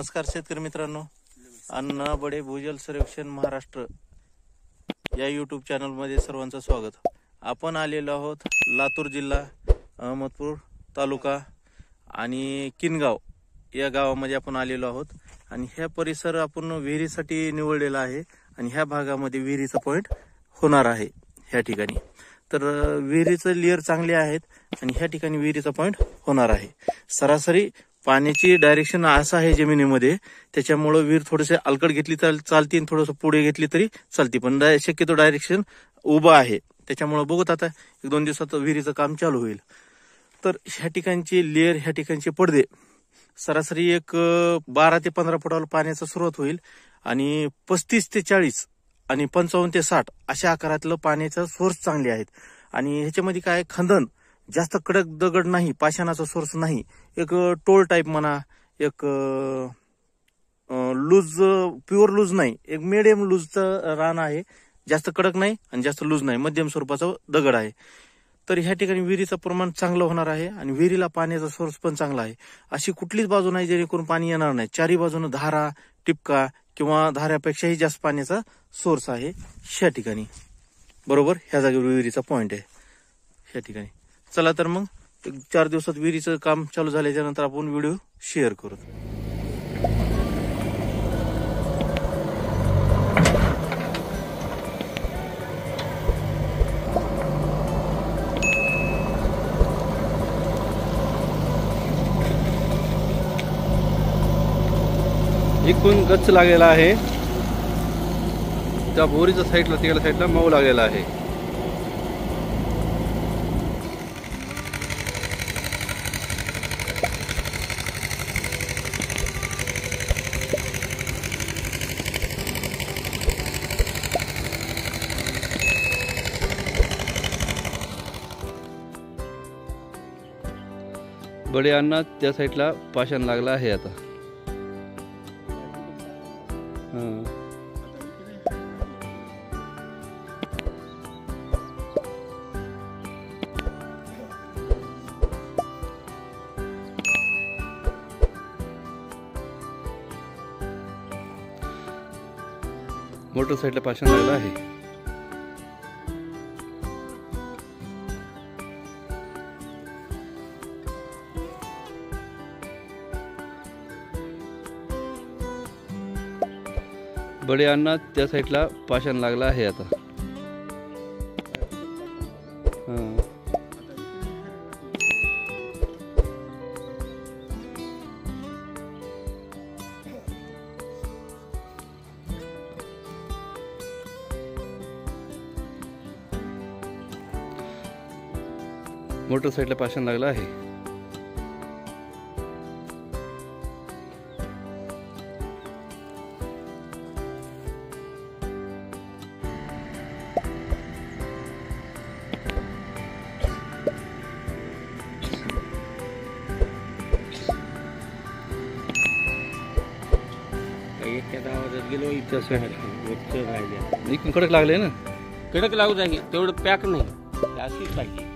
नमस्कार शेतकरी मित्रांनो, अन्न बडे भूजल सर्वेक्षण महाराष्ट्र या यूट्यूब चॅनल मध्ये सर्वांचं स्वागत। आपण आलेलो आहोत लातूर जिल्हा, अहमदपूर तालुका आणि किनगाव या गावामध्ये आपण आलेलो आहोत आणि ह्या परिसर आपण विहिरीसाठी निवडलेला आहे आणि ह्या भागामध्ये विहिरीचा पॉइंट होणार आहे ह्या ठिकाणी। तर विहिरीचे लेयर चांगले आहेत आणि ह्या ठिकाणी विहिरीचा पॉइंट होणार आहे। सरासरी पाण्याची डायरेक्शन असं आहे जमिनीमध्ये, त्याच्यामुळे विहीर थोडेसे अलकड घेतली तर चालते आणि थोडंसं पुढे घेतली तरी चालते, पण शक्यतो डायरेक्शन उभं आहे, त्याच्यामुळे बघत आता 1-2 दिवसात विहिरीचं काम चालू होईल। तर ह्या ठिकाणची लेयर, ह्या ठिकाणचे पडदे सरासरी एक 12 ते 15 फुटावर पाण्याचा सुरुवात होईल आणि 35 ते 40 आणि 55 ते 60 अशा आकारातलं पाण्याचा सोर्स चांगले आहेत। आणि ह्याच्यामध्ये काय खंदन जास्त कडक दगड नाही, पाषाणाचा सोर्स नाही, एक टोल टाईप म्हणा, एक लूज प्युअर लूज नाही, एक मिडियम लूजचं रान आहे, जास्त कडक नाही आणि जास्त लूज नाही, मध्यम स्वरूपाचा दगड आहे। तर ह्या ठिकाणी विहिरीचं प्रमाण चांगलं होणार आहे आणि विहिरीला पाण्याचा सोर्स पण चांगला आहे। अशी कुठलीच बाजू नाही जेणेकरून पाणी येणार नाही, चारी बाजूने धारा, टिपका किंवा धाऱ्यापेक्षाही जास्त पाण्याचा सोर्स आहे ह्या ठिकाणी। बरोबर ह्या जागेवर विहिरीचा पॉइंट आहे ह्या ठिकाणी। चला तर मग 4 दिवसात विहिरीचं काम चालू झाल्याच्या नंतर आपण व्हिडिओ शेअर करू। एकूण गच्च लागलेला आहे, त्या बोरीच्या साईडला तिकडल्या साईडला मऊ लागलेला आहे। बडे अण्णा त्या साईडला पाषाण लागला आहे आता। मोटर साईडला पाषाण लागला आहे। बडे अण्णा त्या साईडला पाषाण लागला आहे आता। मोटर साईडला पाषाण लागला आहे। इकडून कडक लागले ना, कडक लागू जाईल तेवढं पॅक नाही, अशीच पाहिजे।